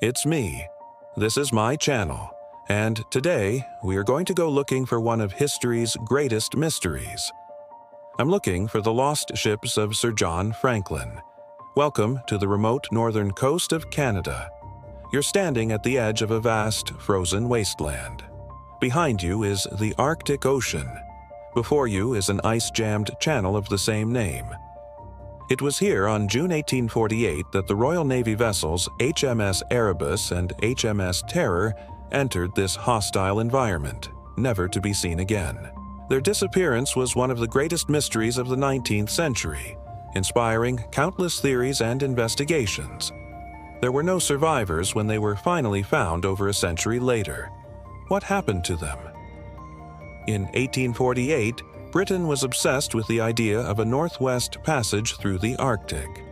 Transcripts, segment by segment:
It's me. This is my channel, and today we are going to go looking for one of history's greatest mysteries. I'm looking for the lost ships of Sir John Franklin. Welcome to the remote northern coast of Canada. You're standing at the edge of a vast, frozen wasteland. Behind you is the Arctic Ocean. Before you is an ice-jammed channel of the same name. It was here on June 1848 that the Royal Navy vessels HMS Erebus and HMS Terror entered this hostile environment, never to be seen again. Their disappearance was one of the greatest mysteries of the 19th century, inspiring countless theories and investigations. There were no survivors when they were finally found over a century later. What happened to them? In 1848, Britain was obsessed with the idea of a northwest passage through the Arctic.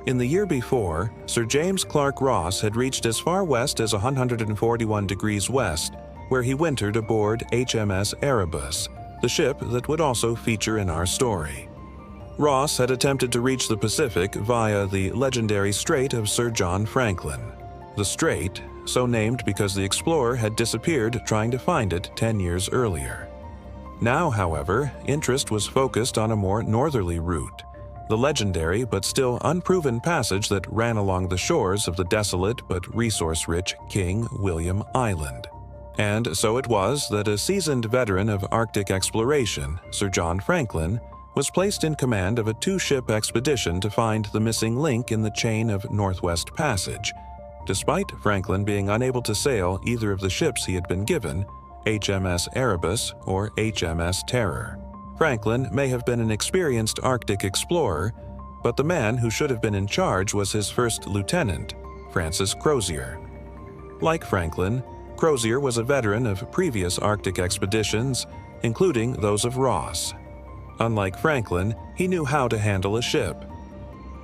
In the year before, Sir James Clark Ross had reached as far west as 141 degrees west, where he wintered aboard HMS Erebus, the ship that would also feature in our story. Ross had attempted to reach the Pacific via the legendary Strait of Sir John Franklin. The strait, so named because the explorer had disappeared trying to find it 10 years earlier. Now, however, interest was focused on a more northerly route, the legendary but still unproven passage that ran along the shores of the desolate but resource-rich King William Island. And so it was that a seasoned veteran of Arctic exploration, Sir John Franklin, was placed in command of a two-ship expedition to find the missing link in the chain of Northwest Passage, despite Franklin being unable to sail either of the ships he had been given, HMS Erebus or HMS Terror. Franklin may have been an experienced Arctic explorer, but the man who should have been in charge was his first lieutenant, Francis Crozier. Like Franklin, Crozier was a veteran of previous Arctic expeditions, including those of Ross. Unlike Franklin, he knew how to handle a ship.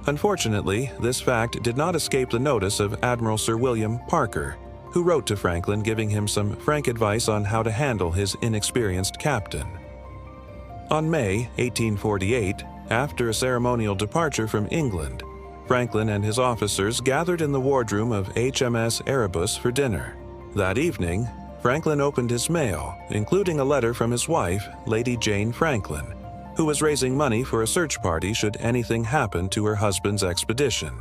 Unfortunately, this fact did not escape the notice of Admiral Sir William Parker, who wrote to Franklin giving him some frank advice on how to handle his inexperienced captain. On May 1848, after a ceremonial departure from England, Franklin and his officers gathered in the wardroom of HMS Erebus for dinner. That evening, Franklin opened his mail, including a letter from his wife, Lady Jane Franklin, who was raising money for a search party should anything happen to her husband's expedition.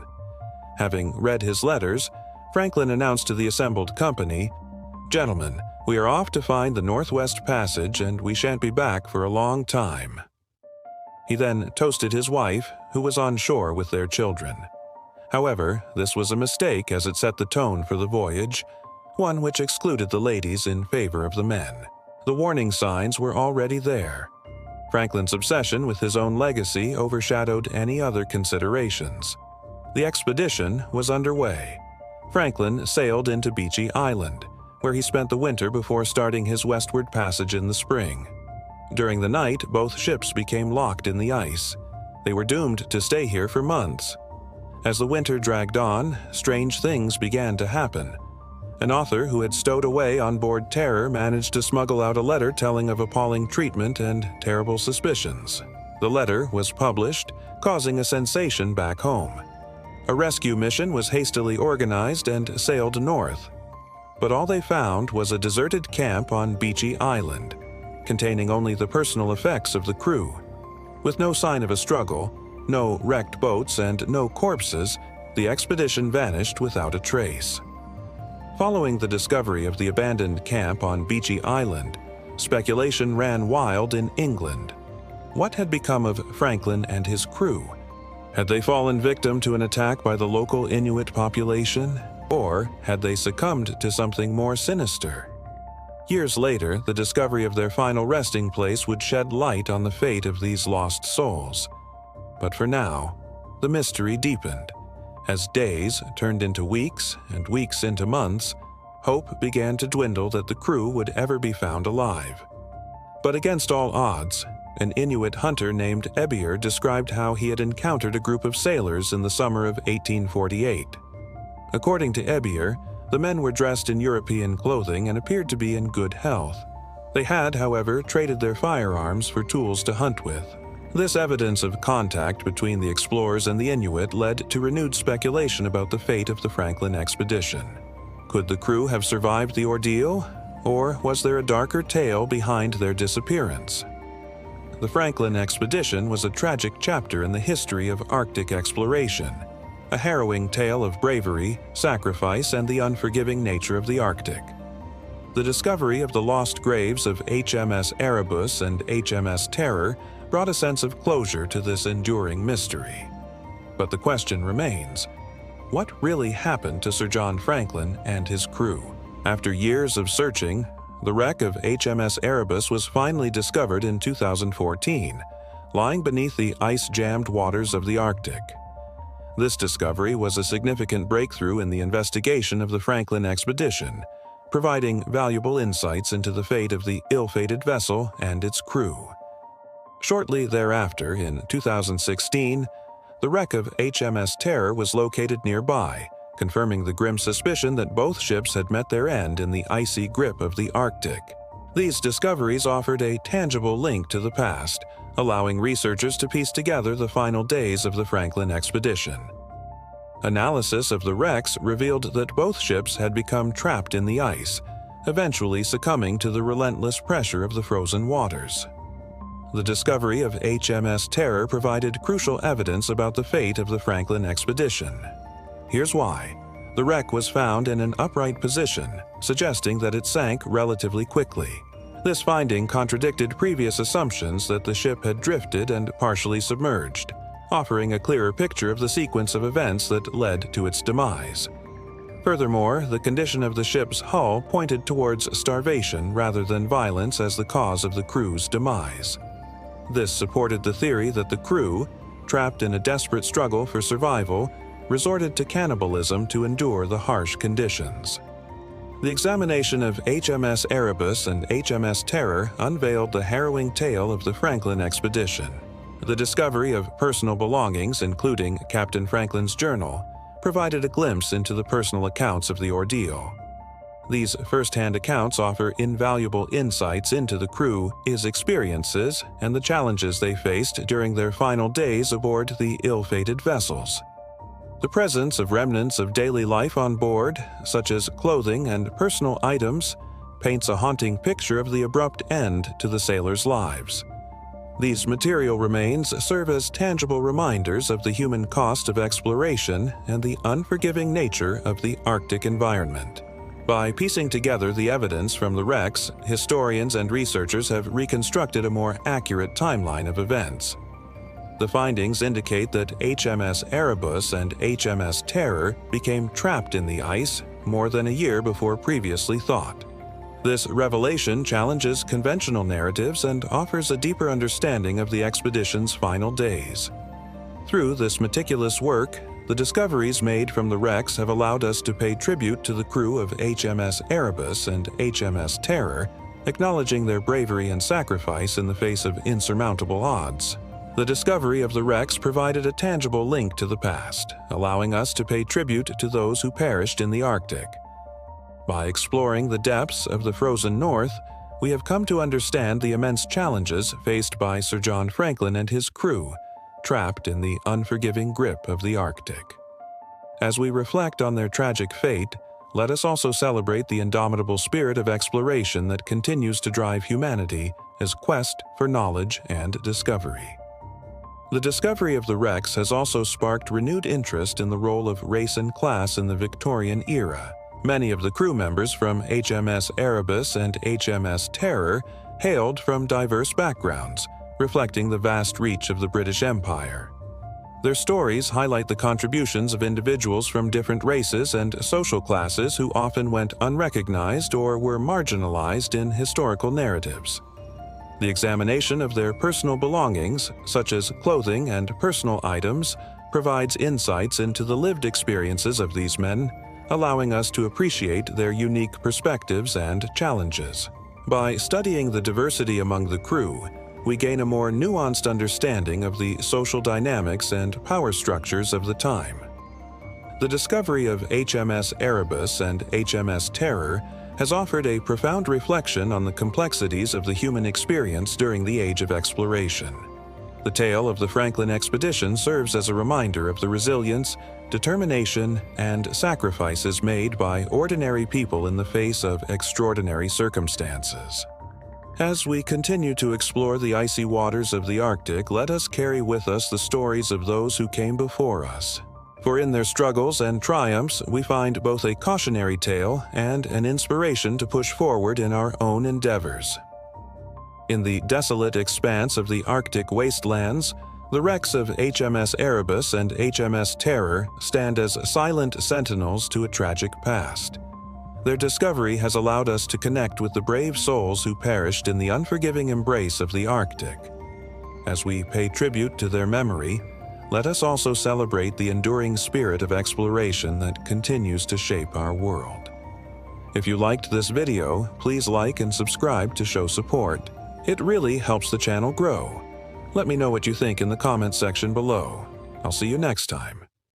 Having read his letters, Franklin announced to the assembled company, "Gentlemen, we are off to find the Northwest Passage and we shan't be back for a long time." He then toasted his wife, who was on shore with their children. However, this was a mistake as it set the tone for the voyage, one which excluded the ladies in favor of the men. The warning signs were already there. Franklin's obsession with his own legacy overshadowed any other considerations. The expedition was underway. Franklin sailed into Beechy Island, where he spent the winter before starting his westward passage in the spring. During the night, both ships became locked in the ice. They were doomed to stay here for months. As the winter dragged on, strange things began to happen. An author who had stowed away on board Terror managed to smuggle out a letter telling of appalling treatment and terrible suspicions. The letter was published, causing a sensation back home. A rescue mission was hastily organized and sailed north. But all they found was a deserted camp on Beechy Island, containing only the personal effects of the crew. With no sign of a struggle, no wrecked boats, and no corpses, the expedition vanished without a trace. Following the discovery of the abandoned camp on Beechy Island, speculation ran wild in England. What had become of Franklin and his crew? Had they fallen victim to an attack by the local Inuit population? Or had they succumbed to something more sinister? Years later, the discovery of their final resting place would shed light on the fate of these lost souls. But for now, the mystery deepened. As days turned into weeks and weeks into months, hope began to dwindle that the crew would ever be found alive. But against all odds, an Inuit hunter named Erebus described how he had encountered a group of sailors in the summer of 1848. According to Erebus, the men were dressed in European clothing and appeared to be in good health. They had, however, traded their firearms for tools to hunt with. This evidence of contact between the explorers and the Inuit led to renewed speculation about the fate of the Franklin expedition. Could the crew have survived the ordeal, or was there a darker tale behind their disappearance? The Franklin expedition was a tragic chapter in the history of Arctic exploration, a harrowing tale of bravery, sacrifice, and the unforgiving nature of the Arctic. The discovery of the lost graves of HMS Erebus and HMS Terror brought a sense of closure to this enduring mystery. But the question remains, what really happened to Sir John Franklin and his crew? After years of searching, the wreck of HMS Erebus was finally discovered in 2014, lying beneath the ice-jammed waters of the Arctic. This discovery was a significant breakthrough in the investigation of the Franklin expedition, providing valuable insights into the fate of the ill-fated vessel and its crew. Shortly thereafter, in 2016, the wreck of HMS Terror was located nearby, confirming the grim suspicion that both ships had met their end in the icy grip of the Arctic. These discoveries offered a tangible link to the past, allowing researchers to piece together the final days of the Franklin expedition. Analysis of the wrecks revealed that both ships had become trapped in the ice, eventually succumbing to the relentless pressure of the frozen waters. The discovery of HMS Terror provided crucial evidence about the fate of the Franklin expedition. Here's why. The wreck was found in an upright position, suggesting that it sank relatively quickly. This finding contradicted previous assumptions that the ship had drifted and partially submerged, offering a clearer picture of the sequence of events that led to its demise. Furthermore, the condition of the ship's hull pointed towards starvation rather than violence as the cause of the crew's demise. This supported the theory that the crew, trapped in a desperate struggle for survival, resorted to cannibalism to endure the harsh conditions. The examination of HMS Erebus and HMS Terror unveiled the harrowing tale of the Franklin expedition. The discovery of personal belongings, including Captain Franklin's journal, provided a glimpse into the personal accounts of the ordeal. These first-hand accounts offer invaluable insights into the crew, his experiences, and the challenges they faced during their final days aboard the ill-fated vessels. The presence of remnants of daily life on board, such as clothing and personal items, paints a haunting picture of the abrupt end to the sailors' lives. These material remains serve as tangible reminders of the human cost of exploration and the unforgiving nature of the Arctic environment. By piecing together the evidence from the wrecks, historians and researchers have reconstructed a more accurate timeline of events. The findings indicate that HMS Erebus and HMS Terror became trapped in the ice more than a year before previously thought. This revelation challenges conventional narratives and offers a deeper understanding of the expedition's final days. Through this meticulous work, the discoveries made from the wrecks have allowed us to pay tribute to the crew of HMS Erebus and HMS Terror, acknowledging their bravery and sacrifice in the face of insurmountable odds. The discovery of the wrecks provided a tangible link to the past, allowing us to pay tribute to those who perished in the Arctic. By exploring the depths of the frozen North, we have come to understand the immense challenges faced by Sir John Franklin and his crew, trapped in the unforgiving grip of the Arctic. As we reflect on their tragic fate, let us also celebrate the indomitable spirit of exploration that continues to drive humanity as quest for knowledge and discovery. The discovery of the wrecks has also sparked renewed interest in the role of race and class in the Victorian era. Many of the crew members from HMS Erebus and HMS Terror hailed from diverse backgrounds, reflecting the vast reach of the British Empire. Their stories highlight the contributions of individuals from different races and social classes who often went unrecognized or were marginalized in historical narratives. The examination of their personal belongings, such as clothing and personal items, provides insights into the lived experiences of these men, allowing us to appreciate their unique perspectives and challenges. By studying the diversity among the crew, we gain a more nuanced understanding of the social dynamics and power structures of the time. The discovery of HMS Erebus and HMS Terror has offered a profound reflection on the complexities of the human experience during the Age of Exploration. The tale of the Franklin expedition serves as a reminder of the resilience, determination, and sacrifices made by ordinary people in the face of extraordinary circumstances. As we continue to explore the icy waters of the Arctic, let us carry with us the stories of those who came before us. For in their struggles and triumphs, we find both a cautionary tale and an inspiration to push forward in our own endeavors. In the desolate expanse of the Arctic wastelands, the wrecks of HMS Erebus and HMS Terror stand as silent sentinels to a tragic past. Their discovery has allowed us to connect with the brave souls who perished in the unforgiving embrace of the Arctic. As we pay tribute to their memory, let us also celebrate the enduring spirit of exploration that continues to shape our world. If you liked this video, please like and subscribe to show support. It really helps the channel grow. Let me know what you think in the comments section below. I'll see you next time.